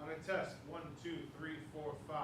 gonna test. 1, 2, 3, 4, 5.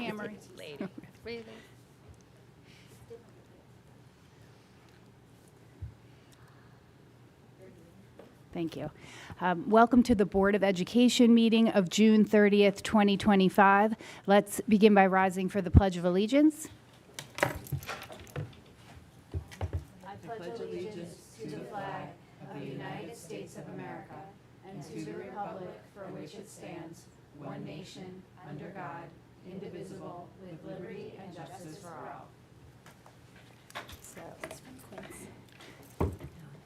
Amory. Lady. Really? Thank you. Welcome to the Board of Education meeting of June 30th, 2025. Let's begin by rising for the Pledge of Allegiance. I pledge allegiance to the flag of the United States of America and to the republic for which it stands, one nation, under God, indivisible, with liberty and justice for all.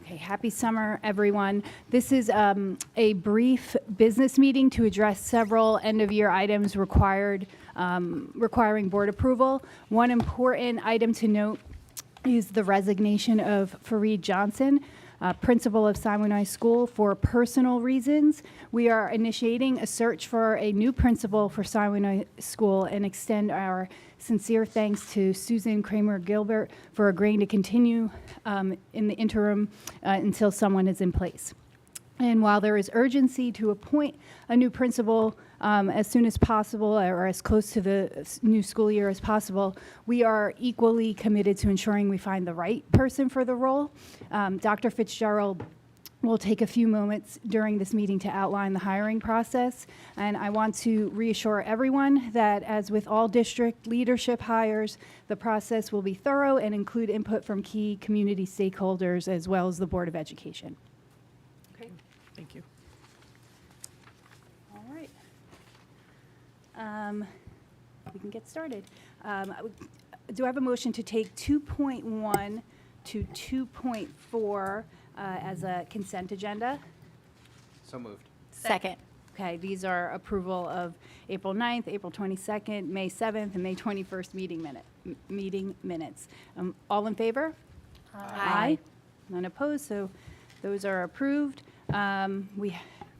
Okay, happy summer, everyone. This is a brief business meeting to address several end-of-year items requiring board approval. One important item to note is the resignation of Fareed Johnson, principal of Simonite School, for personal reasons. We are initiating a search for a new principal for Simonite School and extend our sincere thanks to Susan Kramer-Gilbert for agreeing to continue in the interim until someone is in place. And while there is urgency to appoint a new principal as soon as possible or as close to the new school year as possible, we are equally committed to ensuring we find the right person for the role. Dr. Fitzgerald will take a few moments during this meeting to outline the hiring process. And I want to reassure everyone that, as with all district leadership hires, the process will be thorough and include input from key community stakeholders as well as the Board of Education. Okay. Thank you. All right. We can get started. Do I have a motion to take 2.1 to 2.4 as a consent agenda? So moved. Second. Okay, these are approval of April 9th, April 22nd, May 7th, and May 21st meeting minutes. All in favor? Aye. None opposed, so those are approved. We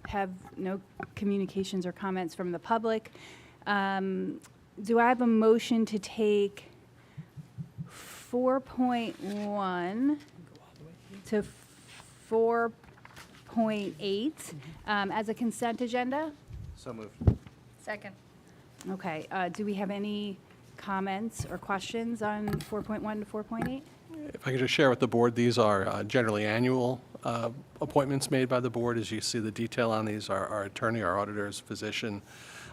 have no communications or comments from the public. Do I have a motion to take 4.1 to 4.8 as a consent agenda? So moved. Second. Okay, do we have any comments or questions on 4.1 to 4.8? If I could just share with the board, these are generally annual appointments made by the board. As you see the detail on these, our attorney, our auditors, physician.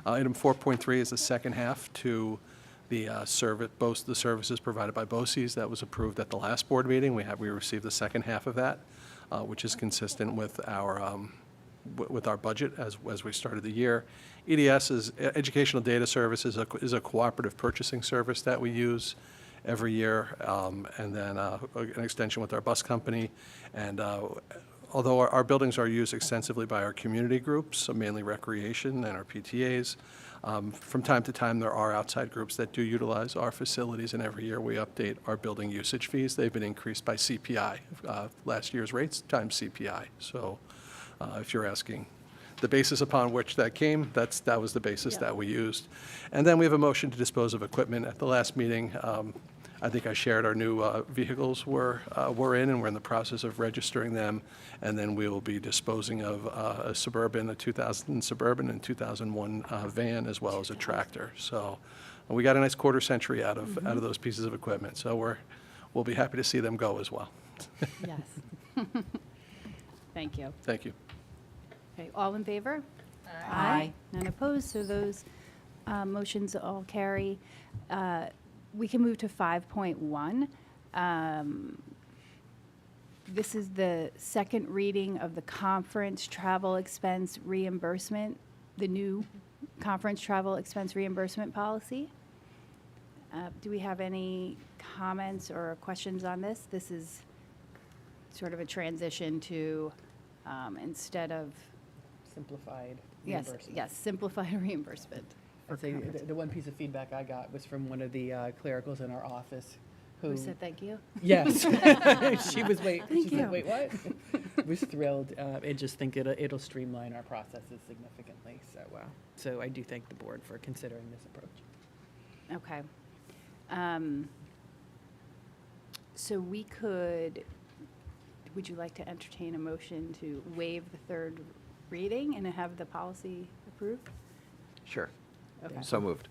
Item 4.3 is the second half to the the services provided by BOCES that was approved at the last board meeting. We received the second half of that, which is consistent with our budget as we started the year. EDS is Educational Data Services, is a cooperative purchasing service that we use every year, and then an extension with our bus company. And although our buildings are used extensively by our community groups, so mainly recreation and our PTAs, from time to time there are outside groups that do utilize our facilities, and every year we update our building usage fees. They've been increased by CPI, last year's rates times CPI. So if you're asking the basis upon which that came, that was the basis that we used. And then we have a motion to dispose of equipment. At the last meeting, I think I shared our new vehicles were in, and we're in the process of registering them. And then we will be disposing of a Suburban, a 2000 Suburban and 2001 van, as well as a tractor. So we got a nice quarter century out of those pieces of equipment. So we'll be happy to see them go as well. Yes. Thank you. Thank you. Okay, all in favor? Aye. None opposed, so those motions all carry. We can move to 5.1. This is the second reading of the conference travel expense reimbursement, the new conference travel expense reimbursement policy. Do we have any comments or questions on this? This is sort of a transition to, instead of, Simplified yes, reimbursement. yes, simplified reimbursement. I'd say the one piece of feedback I got was from one of the clericals in our office Who said thank you? Yes. She was Thank she's you. like, wait, what? Was thrilled and just think it'll streamline our processes significantly. So I do thank the board for considering this approach. Okay. So would you like to entertain a motion to waive the third reading and have the policy approved? Sure. Okay. So moved.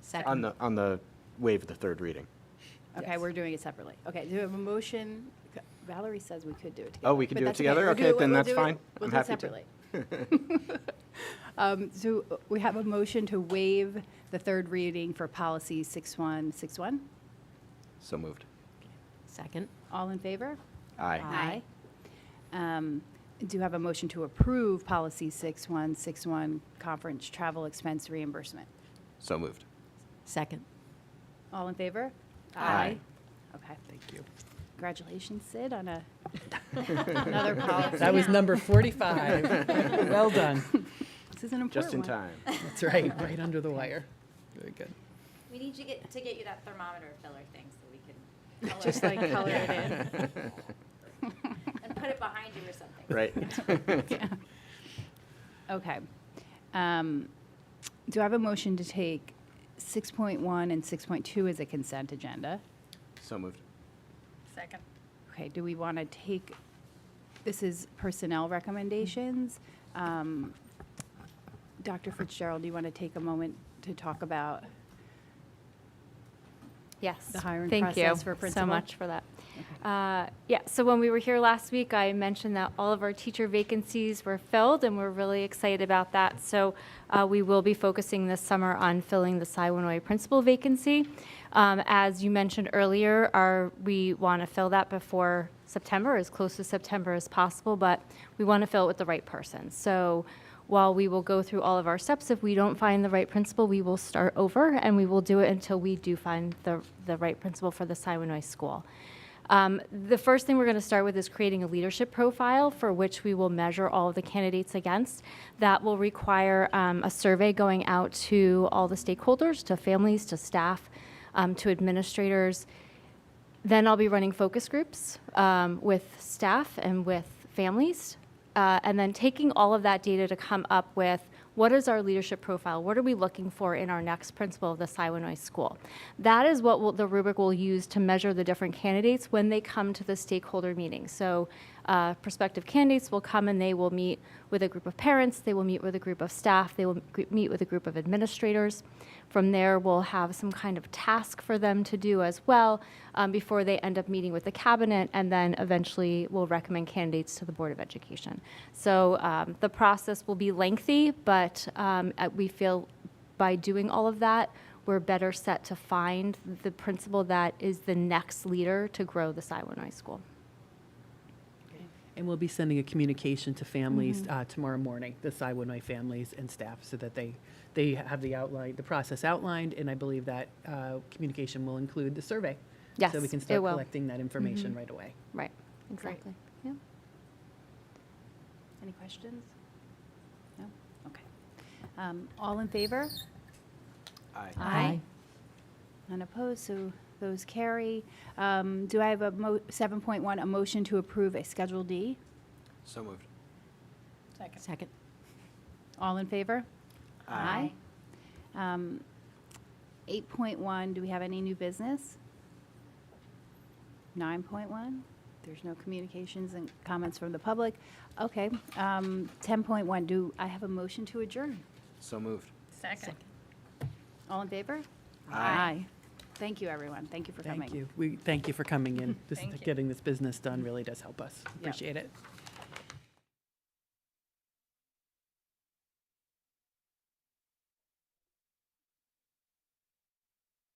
Second. On the waive the third reading. Okay, Yes. we're doing it separately. Okay, do we have a motion? Valerie says we could do it together. Oh, we could but do it that's together? We'll Okay, do it- then we'll that's do it- fine. We'll I'm do it happy to. separately. So we have a motion to waive the third reading for policy 6161. So moved. Second. All in favor? Aye. Do you have a motion to approve policy 6161, conference travel expense reimbursement? So moved. Second. All in favor? Aye. Okay. Thank you. Congratulations, Sid, on another policy. That was number 45. Well done. This is an important Just in one. time. That's right, right under the wire. Very good. We need to get you that thermometer filler thing so we can color Just like color it in. and put it behind you or something. Right. Yeah. Okay. Do I have a motion to take 6.1 and 6.2 as a consent agenda? So moved. Second. Okay, do we want to take, this is personnel recommendations. Dr. Fitzgerald, do you want to take a moment to talk about Yes. the hiring Thank you process for principal? so much for that. Yeah, so when we were here last week, I mentioned that all of our teacher vacancies were filled, and we're really excited about that. So we will be focusing this summer on filling the Siwanoy principal vacancy. As you mentioned earlier, we want to fill that before September, as close to September as possible, but we want to fill it with the right person. So while we will go through all of our steps, if we don't find the right principal, we will start over, and we will do it until we do find the right principal for the Siwanoy school. The first thing we're going to start with is creating a leadership profile for which we will measure all of the candidates against. That will require a survey going out to all the stakeholders, to families, to staff, to administrators. Then I'll be running focus groups with staff and with families, and then taking all of that data to come up with what is our leadership profile? What are we looking for in our next principal of the Siwanoy school? That is what the rubric will use to measure the different candidates when they come to the stakeholder meeting. So prospective candidates will come and they will meet with a group of parents, they will meet with a group of staff, they will meet with a group of administrators. From there, we'll have some kind of task for them to do as well before they end up meeting with the cabinet, and then eventually we'll recommend candidates to the Board of Education. So the process will be lengthy, but we feel by doing all of that, we're better set to find the principal that is the next leader to grow the Siwanoy school. And we'll be sending a communication to families tomorrow morning, the Siwanoy families and staff, so that they have the process outlined, and I believe that communication will include the survey. Yes, So we can it start will. collecting that information right away. Right, exactly. Yeah. Any questions? No? Okay. All in favor? Aye. None opposed, so those carry. Do I have 7.1, a motion to approve a Schedule D? So moved. Second. All in favor? Aye. 8.1, do we have any new business? 9.1, there's no communications and comments from the public. Okay. 10.1, do I have a motion to adjourn? So moved. Second. All in favor? Aye. Thank you, everyone. Thank you for coming. Thank you. We thank you for coming in. Thank you. Getting this business done really does help us. Yeah. Appreciate it.